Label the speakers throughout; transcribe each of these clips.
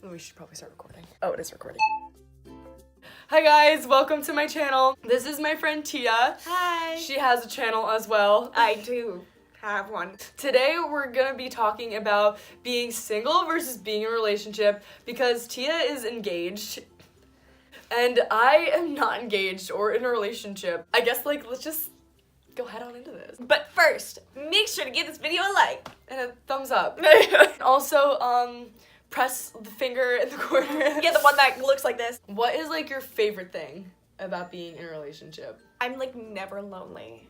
Speaker 1: We should probably start recording. Oh, it is recording.
Speaker 2: Hi guys, welcome to my channel. This is my friend Tia.
Speaker 1: Hi.
Speaker 2: She has a channel as well.
Speaker 1: I do have one.
Speaker 2: Today we're gonna be talking about being single versus being in a relationship because Tia is engaged and I am not engaged or in a relationship. I guess let's just go head on into this.
Speaker 1: But first, make sure to give this video a like.
Speaker 2: And a thumbs up. Also, press the finger in the corner.
Speaker 1: Yeah, the one that looks like this.
Speaker 2: What is your favorite thing about being in a relationship?
Speaker 1: I'm never lonely.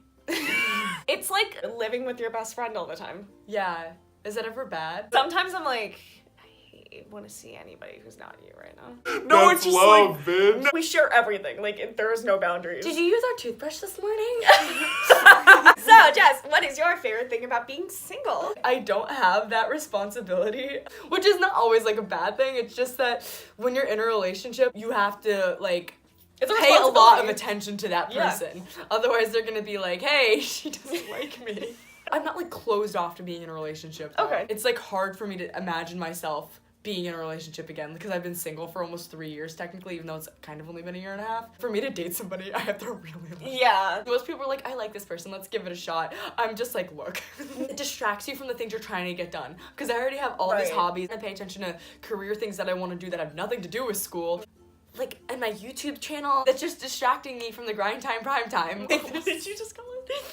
Speaker 1: It's like living with your best friend all the time.
Speaker 2: Yeah. Is that ever bad?
Speaker 1: Sometimes I'm I want to see anybody who's not you right now.
Speaker 3: No, it's just love, bitch.
Speaker 1: We share everything. There is no boundaries.
Speaker 2: Did you use our toothbrush this morning?
Speaker 1: So, Jess, what is your favorite thing about being single?
Speaker 2: I don't have that responsibility, which is not always a bad thing. It's just that when you're in a relationship, you have to
Speaker 1: It's
Speaker 2: pay a lot of attention to that person.
Speaker 1: Yeah.
Speaker 2: Otherwise, they're gonna be like, hey, she doesn't like me. I'm not closed off to being in a relationship, though.
Speaker 1: Okay.
Speaker 2: It's hard for me to imagine myself being in a relationship again because I've been single for almost 3 years technically, even though it's kind of only been a year and a half. For me to date somebody, I have to really
Speaker 1: Yeah.
Speaker 2: Most people are like, I like this person, let's give it a shot. I'm just look. It distracts you from the things you're trying to get done. Because I already have all these
Speaker 1: Right.
Speaker 2: hobbies. I pay attention to career things that I want to do that have nothing to do with school. And my YouTube channel, that's just distracting me from the grind time, prime time.
Speaker 1: What did you just call it?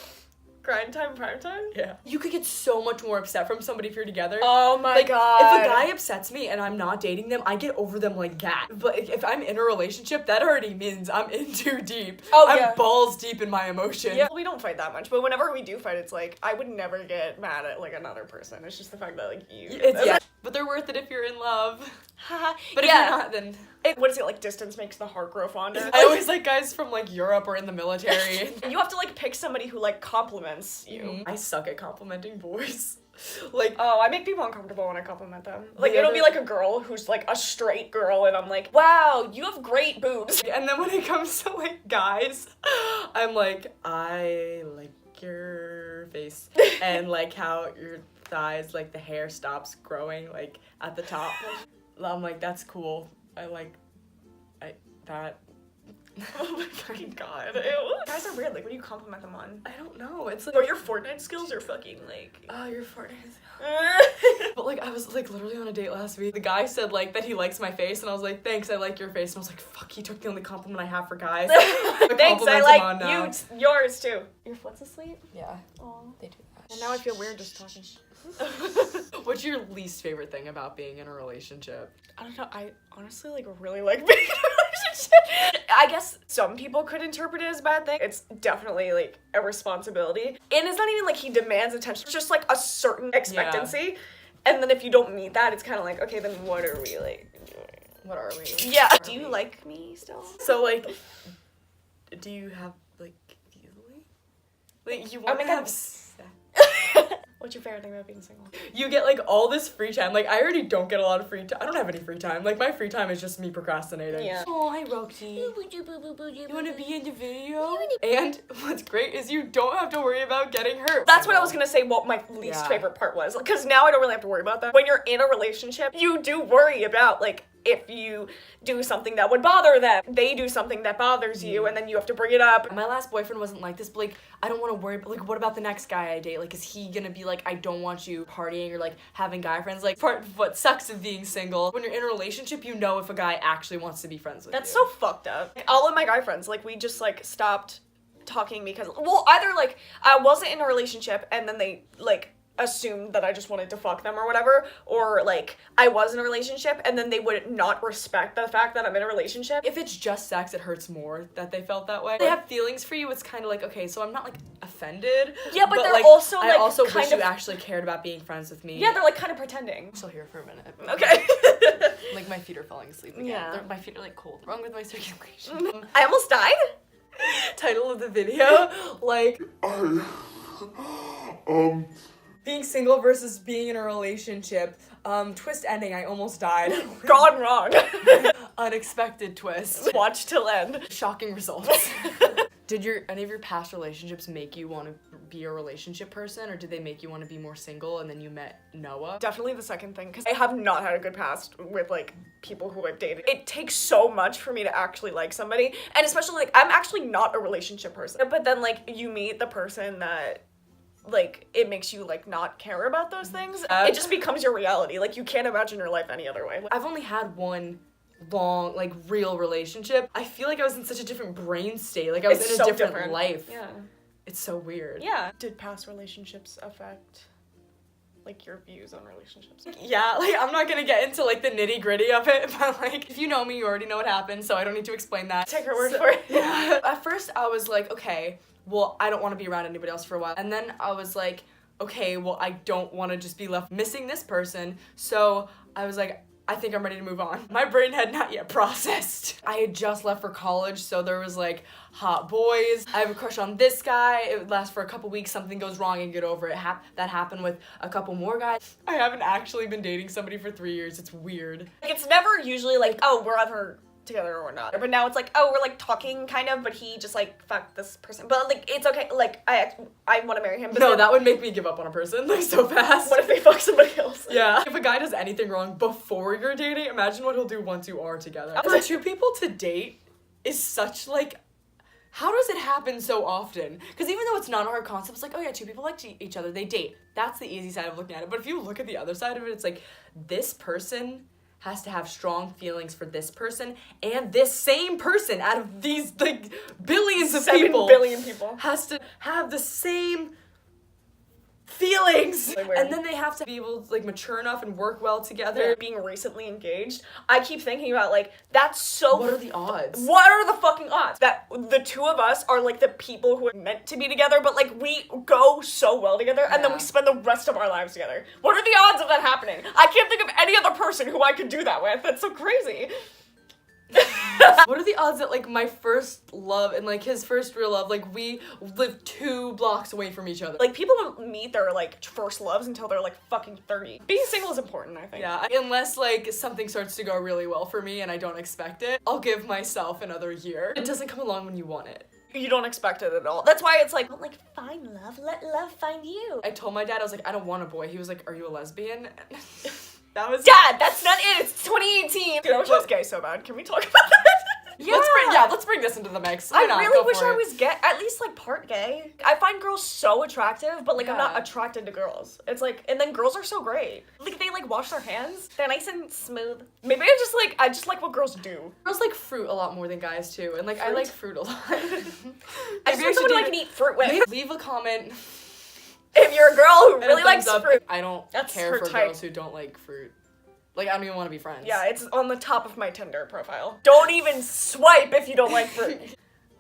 Speaker 1: Grind time, prime time?
Speaker 2: Yeah. You could get so much more upset from somebody if you're together.
Speaker 1: Oh my god.
Speaker 2: If a guy upsets me and I'm not dating them, I get over them like that. But if I'm in a relationship, that already means I'm in too deep.
Speaker 1: Oh,
Speaker 2: I'm
Speaker 1: yeah.
Speaker 2: balls deep in my emotions.
Speaker 1: Yeah, we don't fight that much, but whenever we do fight, it's I would never get mad at another person. It's just the fact that you.
Speaker 2: Yeah. But they're worth it if you're in love. But if
Speaker 1: Yeah.
Speaker 2: you're not, then
Speaker 1: What is it, distance makes the heart grow fonder?
Speaker 2: I always like guys from Europe or in the military.
Speaker 1: You have to pick somebody who compliments you.
Speaker 2: I suck at complimenting boys.
Speaker 1: Oh, I make people uncomfortable when I compliment them.
Speaker 2: The
Speaker 1: It'll
Speaker 2: other-
Speaker 1: be a girl who's a straight girl, and I'm like, wow, you have great boobs.
Speaker 2: And then when it comes to guys, I'm I like your face and how your thighs, the hair stops growing at the top. I'm that's cool. That.
Speaker 1: Oh my fucking god. Ew. Guys are weird. What do you compliment them on?
Speaker 2: I don't know. It's
Speaker 1: Or your Fortnite skills are fucking
Speaker 2: oh, you're Fortnite. But I was literally on a date last week. The guy said that he likes my face, and I was like, thanks, I like your face. And I was like, fuck, he took the only compliment I have for guys.
Speaker 1: Thanks, I like yours too. Your foot's asleep?
Speaker 2: Yeah,
Speaker 1: Aw.
Speaker 2: they do that.
Speaker 1: And now I feel weird just talking.
Speaker 2: What's your least favorite thing about being in a relationship?
Speaker 1: I don't know. I honestly really like being in a relationship. I guess some people could interpret it as a bad thing. It's definitely a responsibility. And it's not even he demands attention. It's just a certain expectancy. Yeah. And then if you don't meet that, it's kind of okay, then what are we doing?
Speaker 2: What are we?
Speaker 1: Yeah. Do you like me still?
Speaker 2: So do you have easily? You want to have sex?
Speaker 1: What's your favorite thing about being single?
Speaker 2: You get all this free time. I already don't get a lot of free time. I don't have any free time. My free time is just me procrastinating.
Speaker 1: Yeah.
Speaker 2: Oh, hi Roxy. You want to be in the video? And what's great is you don't have to worry about getting hurt.
Speaker 1: That's what I was gonna say what my least favorite part was. Because now I don't really have to worry about that. When you're in a relationship, you do worry about if you do something that would bother them, they do something that bothers you, and then you have to bring it up.
Speaker 2: My last boyfriend wasn't like this, but I don't want to worry about what about the next guy I date? Is he gonna be I don't want you partying or having guy friends? Part of what sucks of being single, when you're in a relationship, you know if a guy actually wants to be friends with you.
Speaker 1: That's so fucked up. All of my guy friends, we just stopped talking because, well, either I wasn't in a relationship and then they assumed that I just wanted to fuck them or whatever, or I was in a relationship and then they would not respect the fact that I'm in a relationship.
Speaker 2: If it's just sex, it hurts more that they felt that way. They have feelings for you, it's kind of okay, so I'm not offended.
Speaker 1: Yeah, but they're also
Speaker 2: I also
Speaker 1: kind
Speaker 2: wish
Speaker 1: of
Speaker 2: you actually cared about being friends with me.
Speaker 1: Yeah, they're kind of pretending.
Speaker 2: I'm still here for a minute.
Speaker 1: Okay.
Speaker 2: My feet are falling asleep again.
Speaker 1: Yeah.
Speaker 2: My feet are cold. Wrong with my circulation.
Speaker 1: I almost died.
Speaker 2: Title of the video, being single versus being in a relationship. Twist ending, I almost died.
Speaker 1: Gone wrong.
Speaker 2: Unexpected twist.
Speaker 1: Watch till end.
Speaker 2: Shocking results. Did any of your past relationships make you want to be a relationship person, or did they make you want to be more single and then you met Noah?
Speaker 1: Definitely the second thing, because I have not had a good past with, like, people who I've dated. It takes so much for me to actually like somebody, and especially, like, I'm actually not a relationship person. But then, like, you meet the person that, like, it makes you, like, not care about those things. It just becomes your reality. Like, you can't imagine your life any other way.
Speaker 2: I've only had one long, like, real relationship. I feel like I was in such a different brain state. Like, I was in a different life.
Speaker 1: Yeah.
Speaker 2: It's so weird.
Speaker 1: Yeah. Did past relationships affect, like, your views on relationships?
Speaker 2: Yeah, like, I'm not gonna get into, like, the nitty-gritty of it, but, like, if you know me, you already know what happened, so I don't need to explain that.
Speaker 1: Take her word for it.
Speaker 2: Yeah. At first, I was like, okay, well, I don't want to be around anybody else for a while. And then I was like, okay, well, I don't want to just be left missing this person. So I was like, I think I'm ready to move on. My brain had not yet processed. I had just left for college, so there was, like, hot boys. I have a crush on this guy. It would last for a couple weeks, something goes wrong and get over it. That happened with a couple more guys. I haven't actually been dating somebody for 3 years. It's weird.
Speaker 1: Like, it's never usually like, oh, we're ever together or not. But now it's like, oh, we're, like, talking kind of, but he just, like, fucked this person. But, like, it's okay. Like, I want to marry him. But
Speaker 2: no,
Speaker 1: then,
Speaker 2: that would make me give up on a person, like, so fast.
Speaker 1: what if they fuck somebody else?
Speaker 2: Yeah. If a guy does anything wrong before you're dating, imagine what he'll do once you are together. For two people to date is such, like, how does it happen so often? Because even though it's not a hard concept, it's like, oh yeah, two people like each other, they date. That's the easy side of looking at it. But if you look at the other side of it, it's like, this person has to have strong feelings for this person, and this same person out of these, like, billions of
Speaker 1: 7
Speaker 2: people
Speaker 1: billion people
Speaker 2: has to have the same feelings,
Speaker 1: Really weird.
Speaker 2: and then they have to be able to, like, mature enough and work well together.
Speaker 1: They're being recently engaged. I keep thinking about, like, that's so.
Speaker 2: What are the odds?
Speaker 1: What are the fucking odds that the two of us are, like, the people who are meant to be together, but, like, we go so well together, and then we spend the rest of our lives together? What are the odds of that happening? I can't think of any other person who I could do that with. That's so crazy.
Speaker 2: What are the odds that, like, my first love and, like, his first real love, like, we live 2 blocks away from each other?
Speaker 1: Like, people don't meet their, like, first loves until they're, like, fucking 30. Being single is important, I think.
Speaker 2: Yeah, unless, like, something starts to go really well for me and I don't expect it, I'll give myself another year. It doesn't come along when you want it.
Speaker 1: You don't expect it at all. That's why it's like, don't, like, find love, let love find you.
Speaker 2: I told my dad, I was like, I don't want a boy. He was like, are you a lesbian? That was
Speaker 1: Dad, that's not it. It's 2018. Dude, I wish I was gay so bad. Can we talk about that?
Speaker 2: Yeah. Let's bring this into the mix.
Speaker 1: I really wish I was gay, at least, like, part gay. I find girls so attractive, but, like, I'm not attracted to girls. It's like, and then girls are so great. Like, they, like, wash their hands. They're nice and smooth. Maybe I just like what girls do.
Speaker 2: Girls like fruit a lot more than guys too, and, like, I like fruit a lot.
Speaker 1: I just want someone I can eat fruit with.
Speaker 2: Leave a comment.
Speaker 1: If you're a girl who
Speaker 2: and
Speaker 1: really likes fruit.
Speaker 2: I don't
Speaker 1: That's
Speaker 2: care
Speaker 1: her
Speaker 2: for
Speaker 1: type.
Speaker 2: girls who don't like fruit. Like, I don't even want to be friends.
Speaker 1: Yeah, it's on the top of my Tinder profile. Don't even swipe if you don't like fruit.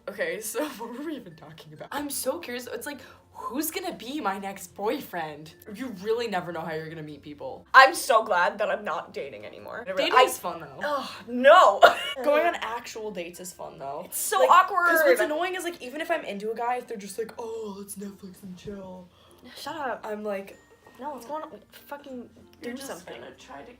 Speaker 2: Okay, so what were we even talking about? I'm so curious. It's like, who's gonna be my next boyfriend? You really never know how you're gonna meet people.
Speaker 1: I'm so glad that I'm not dating anymore.
Speaker 2: Dating is fun though.
Speaker 1: Oh, no.
Speaker 2: Going on actual dates is fun though.
Speaker 1: It's so awkward.
Speaker 2: Because what's annoying is, like, even if I'm into a guy, if they're just like, oh, let's Netflix and chill.
Speaker 1: Shut up.
Speaker 2: I'm like,
Speaker 1: No, what's going on? Fucking do
Speaker 2: you're just
Speaker 1: something.
Speaker 2: gonna try to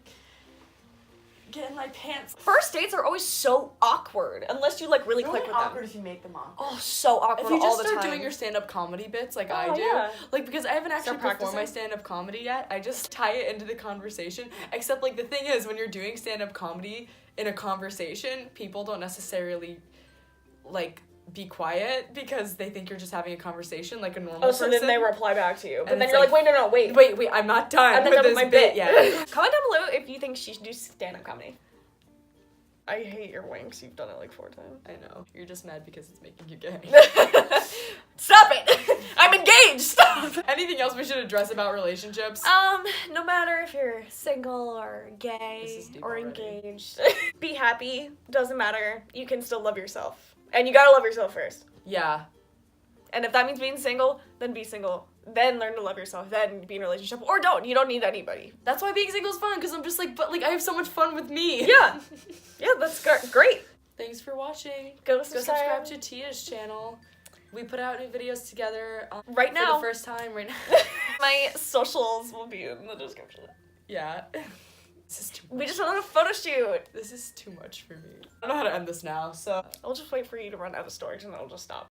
Speaker 2: get in my pants.
Speaker 1: First dates are always so awkward unless you, like, really click with
Speaker 2: awkward
Speaker 1: them.
Speaker 2: if you make them awkward.
Speaker 1: Oh, so awkward
Speaker 2: If you
Speaker 1: all
Speaker 2: just
Speaker 1: the
Speaker 2: start
Speaker 1: time.
Speaker 2: doing your stand-up comedy bits like I
Speaker 1: Oh,
Speaker 2: do,
Speaker 1: yeah.
Speaker 2: like, because I haven't actually
Speaker 1: Start
Speaker 2: performed my
Speaker 1: practicing?
Speaker 2: stand-up comedy yet, I just tie it into the conversation, except, like, the thing is, when you're doing stand-up comedy in a conversation, people don't necessarily, like, be quiet because they think you're just having a conversation like a normal person.
Speaker 1: Oh, so then they reply back to you. But
Speaker 2: And
Speaker 1: then
Speaker 2: it's
Speaker 1: you're like,
Speaker 2: like,
Speaker 1: wait,
Speaker 2: I'm not done
Speaker 1: I'm not
Speaker 2: with
Speaker 1: done
Speaker 2: this
Speaker 1: with my
Speaker 2: bit
Speaker 1: bit
Speaker 2: yet.
Speaker 1: Comment down below if you think she should do stand-up comedy. I hate your winks. You've done it like 4 times.
Speaker 2: I know. You're just mad because it's making you gay.
Speaker 1: Stop it! I'm engaged! Stop!
Speaker 2: Anything else we should address about relationships?
Speaker 1: No matter if you're single or
Speaker 2: This
Speaker 1: gay
Speaker 2: is deep
Speaker 1: or
Speaker 2: already.
Speaker 1: engaged, be happy. Doesn't matter. You can still love yourself. And you gotta love yourself first.
Speaker 2: Yeah.
Speaker 1: And if that means being single, then be single. Then learn to love yourself. Then be in a relationship. Or don't. You don't need anybody.
Speaker 2: That's why being single is fun, because I'm just like, but, like, I have so much fun with me.
Speaker 1: Yeah. Yeah, that's great.
Speaker 2: Thanks for watching.
Speaker 1: Go
Speaker 2: Go
Speaker 1: subscribe.
Speaker 2: subscribe to Tia's channel. We put out new videos together
Speaker 1: Right
Speaker 2: for
Speaker 1: now.
Speaker 2: the first time right now.
Speaker 1: My socials will be in the description.
Speaker 2: Yeah. This is too
Speaker 1: We just went on a photo shoot.
Speaker 2: This is too much for me. I don't know how to end this now, so.
Speaker 1: I'll just wait for you to run out of storage and then I'll just stop.